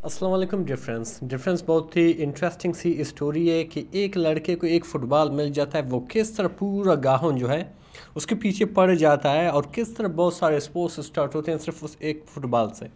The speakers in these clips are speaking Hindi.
अस्सलाम वालेकुम। डिफरेंस बहुत ही इंटरेस्टिंग सी स्टोरी है कि एक लड़के को एक फ़ुटबॉल मिल जाता है, वो किस तरह पूरा गाहन जो है उसके पीछे पड़ जाता है और किस तरह बहुत सारे स्पोर्ट्स स्टार्ट होते हैं सिर्फ उस एक फ़ुटबॉल से।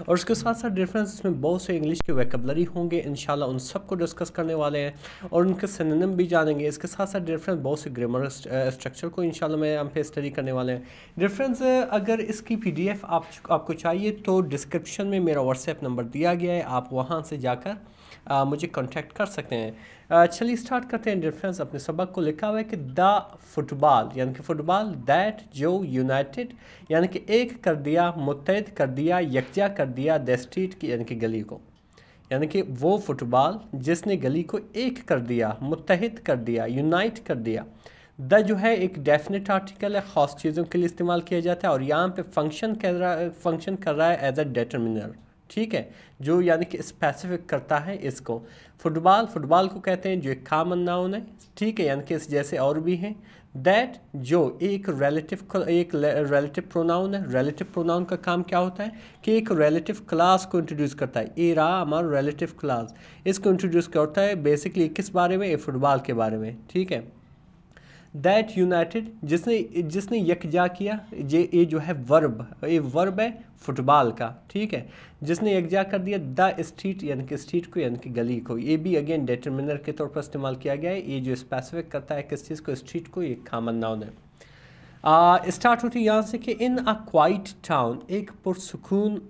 और उसके साथ साथ डिफरेंस इसमें बहुत से इंग्लिश के वोकैबुलरी होंगे, इंशाल्लाह उन सब को डिस्कस करने वाले हैं और उनके सिनोनिम भी जानेंगे। इसके साथ साथ डिफरेंस बहुत से ग्रामर स्ट्रक्चर को इंशाल्लाह मैं हम पे स्टडी करने वाले हैं। डिफरेंस अगर इसकी PDF आपको चाहिए तो डिस्क्रिप्शन में मेरा व्हाट्सएप नंबर दिया गया है, आप वहाँ से जाकर मुझे कांटेक्ट कर सकते हैं। चलिए स्टार्ट करते हैं। डिफरेंस अपने सबक को लिखा हुआ है कि द फुटबॉल यानी कि फ़ुटबॉल दैट जो यूनाइटेड यानी कि एक कर दिया, मुत्तहिद कर दिया, यकजा कर दिया द स्ट्रीट की यानी कि गली को, यानी कि वो फुटबॉल जिसने गली को एक कर दिया, मुत्तहिद कर दिया, यूनाइट कर दिया। द जो है एक डेफिनेट आर्टिकल है, ख़ास चीज़ों के लिए इस्तेमाल किया जाता है और यहाँ पे फंक्शन कर रहा है एज अ डिटरमिनर, ठीक है, जो यानी कि स्पेसिफिक करता है इसको। फुटबॉल को कहते हैं जो एक कॉमन नाउन है, ठीक है, यानी कि इस जैसे और भी हैं। दैट जो एक रिलेटिव प्रोनाउन है। रिलेटिव प्रोनाउन का काम क्या होता है कि एक रिलेटिव क्लास को इंट्रोड्यूस करता है। ए रहा हमारा रिलेटिव क्लास, इसको इंट्रोड्यूस करता है बेसिकली किस बारे में, फुटबॉल के बारे में, ठीक है। दैट यूनाइटेड जिसने यकजा किया, ये जो है वर्ब है फुटबॉल का, ठीक है, जिसने यकजा कर दिया द स्ट्रीट यानी कि स्ट्रीट को यानी कि गली को। ये भी अगेन डिटरमिनर के तौर पर इस्तेमाल किया गया है। ये जो स्पेसिफिक करता है किस चीज़ को, स्ट्रीट को, ये कॉमन नाउन है। स्टार्ट होती है यहाँ से कि इन अ क्वाइट टाउन, एक पुरसुकून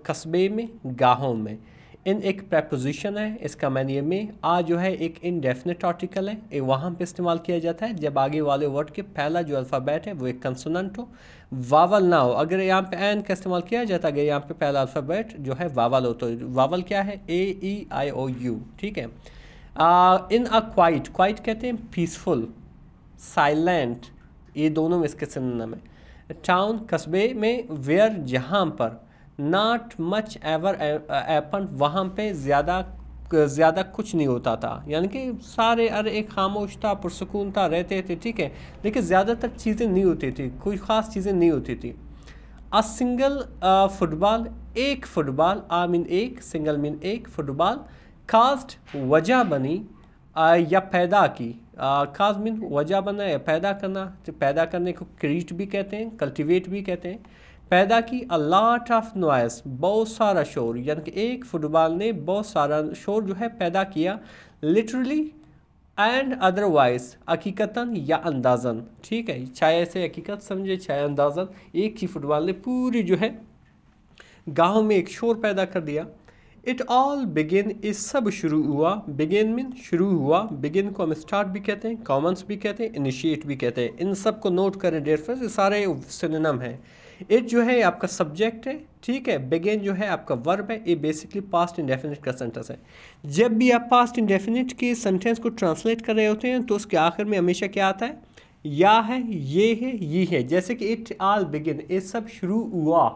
कस्बे में, गाहों में। इन एक प्रेपोजिशन है, इसका मानी में। आ जो है एक इनडेफिनेट आर्टिकल है, ये वहाँ पे इस्तेमाल किया जाता है जब आगे वाले वर्ड के पहला जो अल्फ़ाबेट है वो एक कंसोनेंट हो। वावल ना हो, अगर यहाँ पे एन का इस्तेमाल किया जाता है, अगर यहाँ पे पहला अल्फ़ाबेट जो है वावल हो तो वावल क्या है, AEIOU, ठीक है। इन अ क्वाइट कहते हैं पीसफुल, साइलेंट, ये दोनों में इसके सिनोनिम है। टाउन कस्बे में, वेयर जहाँ पर, नॉट मच एवर एपन, वहाँ पे ज़्यादा कुछ नहीं होता था, यानी कि सारे अरे एक खामोश था, पुरसुकून था, रहते थे, ठीक है, लेकिन ज़्यादातर चीज़ें नहीं होती थी, कोई ख़ास चीज़ें नहीं होती थी। अ सिंगल फुटबॉल, एक फुटबॉल, आ मीन एक, सिंगल मीन एक, फुटबॉल कास्ट वजह बनी या पैदा की। काज मीन वजह बना या पैदा करना, तो पैदा करने को क्रिएट भी कहते हैं, कल्टिवेट भी कहते हैं। पैदा की अ लॉट ऑफ नॉइस, बहुत सारा शोर, यानी कि एक फुटबॉल ने बहुत सारा शोर जो है पैदा किया। लिटरली एंड अदरवाइज, हकीकतन या अंदाज़न, ठीक है, चाहे ऐसे हकीकत समझे चाहे अंदाज़न, एक ही फुटबॉल ने पूरी जो है गाँव में एक शोर पैदा कर दिया। इट ऑल बिगिन, इस सब शुरू हुआ, बिगिन मीन शुरू हुआ, बिगिन को हम स्टार्ट भी कहते हैं, कॉमन्स भी कहते हैं, इनिशिएट भी कहते हैं। इन सब को नोट करें डेयर फ्रेंड्स, ये सारे सिनोनिम हैं। इट जो है आपका सब्जेक्ट है, ठीक है, बिगिन जो है आपका वर्ब है, ये बेसिकली पास्ट इंडेफिनिट का सेंटेंस है। जब भी आप पास्ट इंडेफिनिट के सेंटेंस को ट्रांसलेट कर रहे होते हैं तो उसके आखिर में हमेशा क्या आता है, या है, ये है, ये है। जैसे कि इट ऑल बिगिन, ये सब शुरू हुआ,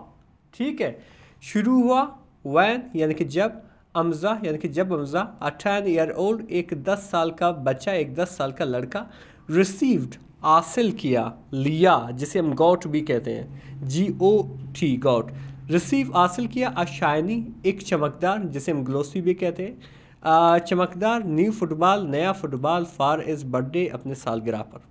ठीक है, शुरू हुआ। वैन यानी कि जब, अमज़ा यानी कि जब अमज़ा, अ 10 ईयर ओल्ड, एक 10 साल का बच्चा, एक 10 साल का लड़का। रिसीव्ड हासिल किया, लिया, जिसे हम गॉट भी कहते हैं, GOT गॉट, रिसीव हासिल किया। अ शाइनी, एक चमकदार, जिसे हम ग्लोसी भी कहते हैं, चमकदार। न्यू फुटबॉल, नया फुटबॉल, फॉर इस बर्थडे, अपने सालगिरह पर।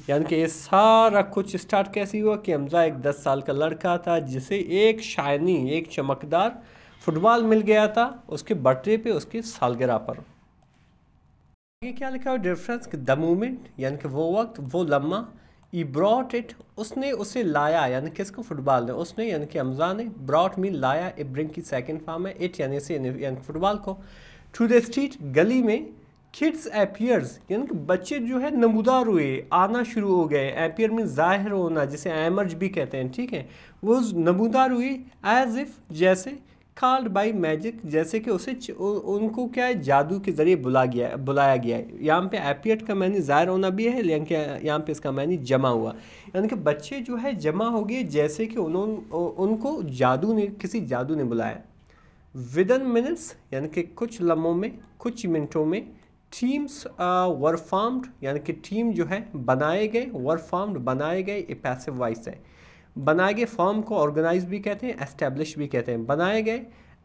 यानी कि ये सारा कुछ स्टार्ट कैसे हुआ कि हमजा एक 10 साल का लड़का था जिसे एक शाइनी, एक चमकदार फुटबॉल मिल गया था उसके बर्थडे पे, उसके सालगिरह पर। ये क्या लिखा है डिफरेंस, द मोमेंट यानी कि वो वक्त, वो लम्हा। ई ब्रॉट इट, उसने उसे लाया, यानी कि इसको फुटबॉल ने, उसने यानी कि हमजा ने, ब्रॉट मीन लाया, ए ब्रिंग की सेकंड फॉर्म है, इट यानी से यानी फुटबॉल को। टू द स्ट्रीट, गली में। किड्स एपियर्स यानी कि बच्चे जो है नमूदार हुए, आना शुरू हो गए। एपियर में ज़ाहिर होना, जिसे एमर्ज भी कहते हैं, ठीक है, वो नमूदार हुए। एज इफ़, जैसे। कॉल्ड बाई मैजिक, जैसे कि उसे उनको क्या है, जादू के ज़रिए बुलाया गया है। यहाँ पे एपियर का मानी ज़ाहिर होना भी है, लेकिन यहाँ पे इसका मानी जमा हुआ, यानी कि बच्चे जो है जमा हो गए जैसे कि उनको किसी जादू ने बुलाया। विदिन मिनट्स यानी कि कुछ लम्हों में, कुछ मिनटों में। टीम्स वर फॉर्म्ड यानी कि टीम जो है बनाए गए, वर फॉर्म्ड बनाए गए, ये पैसिव वॉइस है। बनाए गए, फॉर्म को ऑर्गेनाइज भी कहते हैं, एस्टेब्लिश भी कहते हैं। बनाए गए।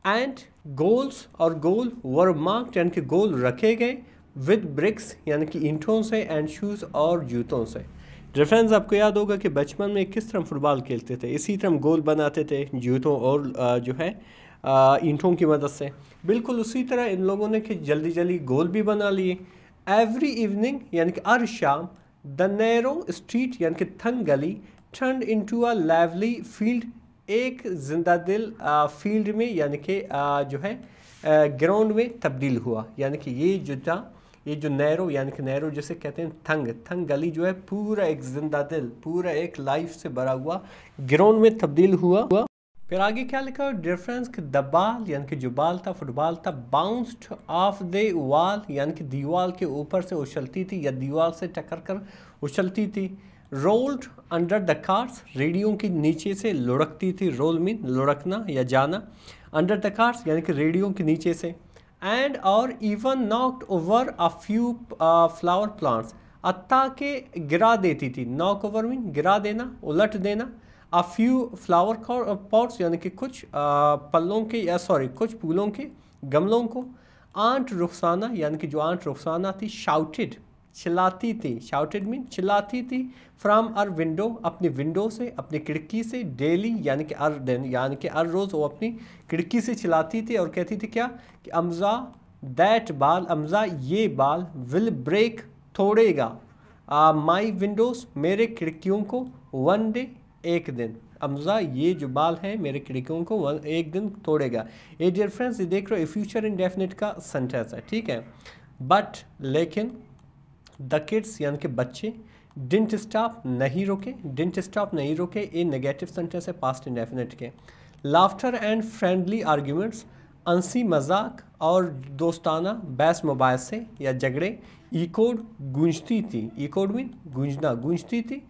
एंड गोल्स और गोल वर मार्क्ड यानी कि गोल रखे गए विद ब्रिक्स यानी कि ईंटों से एंड शूज़ और जूतों से। डिफरेंस आपको याद होगा कि बचपन में किस तरह फुटबॉल खेलते थे, इसी तरह गोल बनाते थे जूतों और जो है ईंटों की मदद से। बिल्कुल उसी तरह इन लोगों ने कि जल्दी जल्दी गोल भी बना लिए। एवरी इवनिंग यानी कि हर शाम द नैरो स्ट्रीट यानी कि थन गली turn into a lively field, एक जिंदा दिल फील्ड में यानी कि जो है ग्राउंड में तब्दील हुआ। यानी कि ये जो नैरो यानी कि नैरो जिसे कहते हैं थंग गली जो है पूरा एक जिंदा दिल, पूरा एक लाइफ से भरा हुआ ग्राउंड में तब्दील हुआ। फिर आगे क्या लिखा, डिफरेंस कि द बॉल यानी कि जो बॉल था फुटबॉल था बाउंस्ड ऑफ द वॉल यानी कि दीवार के ऊपर से उछलती थी या दीवार से टक्कर कर उछलती थी। Rolled under the cars radio के नीचे से लुढ़कती थी, रोल मीन लुढ़कना या जाना, अंडर द कार्स यानी कि रेडियो के नीचे से। एंड और even knocked over a few flower plants, अत्ता के गिरा देती थी, नॉक ओवर मीन गिरा देना, उलट देना। अ फ्यू फ्लावर पॉट्स यानी कि कुछ पल्लों के या कुछ फूलों के गमलों को। आंट रुखसाना यानी कि जो आंट रुखसाना थी शाउटेड चिल्लाती थी, शाउटेड मीन चिल्लाती थी, फ्राम अर विंडो अपनी विंडो से अपनी खिड़की से, डेली यानी कि हर दिन यानी कि हर रोज़ वो अपनी खिड़की से चिल्लाती थी और कहती थी क्या कि अमज़ा दैट बाल, अमज़ा ये बाल, विल ब्रेक तोड़ेगा, माई विंडोज़ मेरे खिड़कियों को, वन डे एक दिन, अमज़ा ये जो बाल है मेरे खिड़कियों को एक दिन तोड़ेगा। ये डियर फ्रेंड्स ये देख रहे हो फ्यूचर इंडेफिनिट का सेंटेंस है, ठीक है। बट लेकिन द किड्स यानी कि बच्चे डिंट स्टॉप नहीं रुके, ये नेगेटिव सेंटेंस है पास्ट इंडेफिनिट के। लाफ्टर एंड फ्रेंडली आर्ग्यूमेंट्स, हंसी मजाक और दोस्ताना बहस मुबाहस से या झगड़े। इकोड गूंजती थी, इकोड मीन गूंजना, गूंजती थी।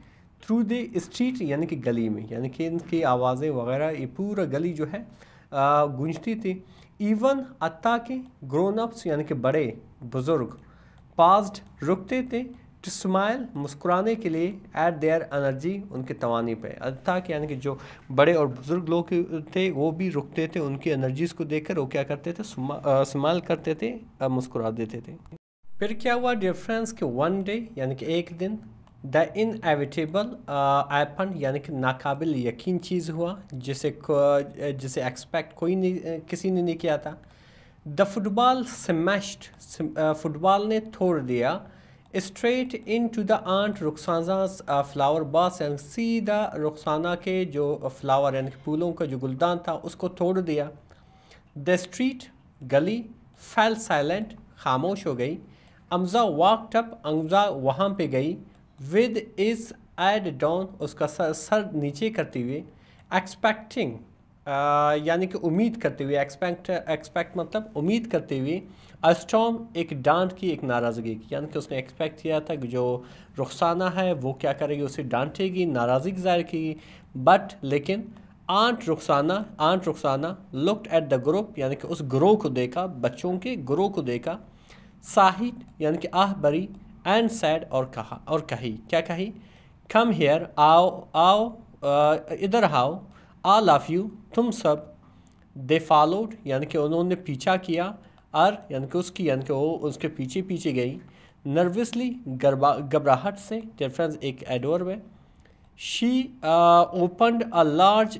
थ्रू द स्ट्रीट यानी कि गली में, यानी कि इनकी आवाज़ें वगैरह ये पूरा गली जो है गूंजती थी। इवन अत्ता के ग्रोन अप्स यानी कि बड़े बुज़ुर्ग पास्ड रुकते थे, टू स्माइल मुस्कुराने के लिए, एट देयर एनर्जी उनके तवानी पे। अत्ता के यानी कि जो बड़े और बुज़ुर्ग लोग थे वो भी रुकते थे, उनकी एनर्जीज़ को देखकर वो क्या करते थे, स्माइल करते थे, मुस्कुरा देते थे। फिर क्या हुआ डिफरेंस कि वन डे यानी कि एक दिन, द इनएविटेबल हैपन यानी कि नाकाबिल यकीन चीज़ हुआ जिसे एक्सपेक्ट किसी ने नहीं किया था। द फुटबॉल स्मैश्ड, फुटबॉल ने तोड़ दिया, straight into the aunt Rukhsana's flower vase यानी सीधा रुखसाना के जो फ्लावर यानी कि फूलों का जो गुलदान था उसको तोड़ दिया। द स्ट्रीट गली फेल साइलेंट खामोश हो गई। अमज़ा वॉकड अप, अमज़ा वहाँ पे गई, विद इज़ एड डाउन उसका सर नीचे करते हुए, एक्सपेक्टिंग यानी कि उम्मीद करते हुए, एक्सपेक्ट मतलब उम्मीद करते हुए, अस्टॉम एक डांट की, एक नाराज़गी की, यानी कि उसने एक्सपेक्ट किया था कि जो रुखसाना है वो क्या करेगी, उसे डांटेगी, नाराज़गी ज़ाहिर की। बट लेकिन aunt Rukhsana looked at the group यानी कि उस ग्रोह को देखा, बच्चों के ग्रोह को देखा। साहिद यानी कि आह भरी, एंड सैड और कही, क्या कही, कम हेयर आओ इधर आओ, ऑल ऑफ यू तुम सब। दे फॉलोड यानी कि उन्होंने पीछा किया, यानी कि उसकी यानी कि वो उसके पीछे पीछे गई। नर्वसली घबराहट से, डिफरेंस एक एडवर्ब है। She opened a large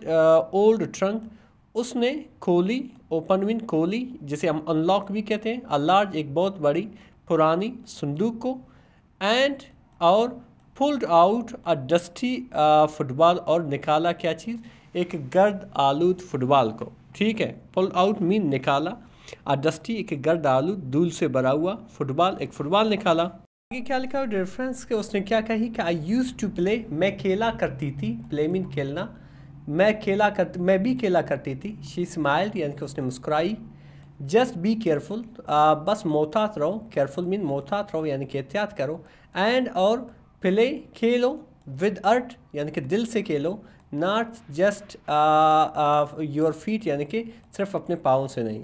old trunk, उसने खोली, ओपन मीन खोली जिसे हम अनलॉक भी कहते हैं, अ लार्ज एक बहुत बड़ी पुरानी संदूक को। एंड और pulled out a dusty football, और निकाला क्या चीज़, एक गर्द आलूद फुटबॉल को, ठीक है। पुल्ड आउट मीन निकाला, अ डस्टी एक गर्द आलूद धूल से भरा हुआ फुटबॉल, एक फुटबॉल निकाला। आगे क्या लिखा है रेफरेंस के, उसने क्या कही कि आई यूज टू प्ले, मैं खेला करती थी, प्ले मीन खेलना, मैं भी खेला करती थी। शी स्माइल्ड यानी कि उसने मुस्कुराई। जस्ट बी केयरफुल, बस मोहतात रहो, केयरफुल मीन मोहतात रहो यानी कि एहतियात करो। एंड और प्ले खेलो, विद अर्ट यानी कि दिल से खेलो, नॉट जस्ट योर फीट यानी कि सिर्फ अपने पाँव से नहीं।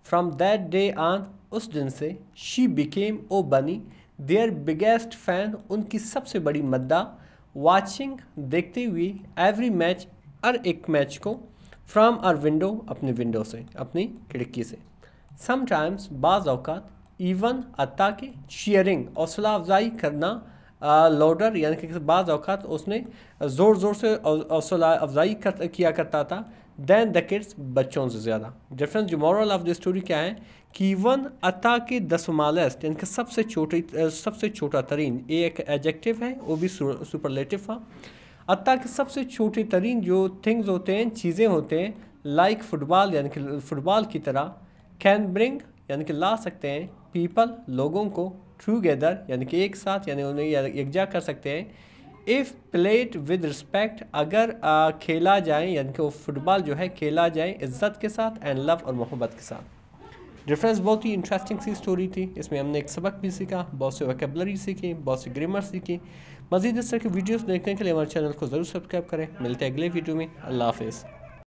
फ्रॉम दैट डे ऑन, उस दिन से, शी बिकेम ओ बनी, देयर बिगेस्ट फैन उनकी सबसे बड़ी मद्दा, वाचिंग देखते हुए, एवरी मैच हर एक मैच को, फ्राम आर विंडो, अपनी विंडो से, अपनी खिड़की से। समटाइम्स, बाज़ औक़ात, इवन अता के, चीयरिंग, हौसला अफजाई करना, लोडर यानी कि बाज़ औक़ात उसने ज़ोर ज़ोर से हौसला अफजाई किया करता था, दैन द किड्स, बच्चों से ज़्यादा। डिफरेंस, जो मॉरल ऑफ द स्टोरी क्या है कि इवन अता के द स्मॉलेस्ट यानी कि सबसे छोटा तरीन, ये एक एडजेक्टिव है, वो भी सुपरलेटिव था। अता के सबसे छोटे तरीन जो थिंग्स होते हैं, चीज़ें होते हैं, लाइक फुटबॉल यानी कि फुटबॉल की तरह, कैन ब्रिंग यानी कि ला सकते हैं, पीपल लोगों को, टूगेदर यानी कि एक साथ, यानी उन्हें यकजा कर सकते हैं, इफ़ प्लेड विद रिस्पेक्ट, अगर खेला जाए यानी कि वो फुटबॉल जो है खेला जाए इज़्ज़त के साथ, एंड लव और मोहब्बत के साथ। डिफरेंस बहुत ही इंटरेस्टिंग सी स्टोरी थी, इसमें हमने एक सबक भी सीखा, बहुत से वोकैबुलरी सीखी, बहुत सी ग्रामर सीखी। मज़ीद इस तरह की वीडियोस देखने के लिए हमारे चैनल को ज़रूर सब्सक्राइब करें। मिलते हैं अगले वीडियो में। अल्लाह हाफ़िज़।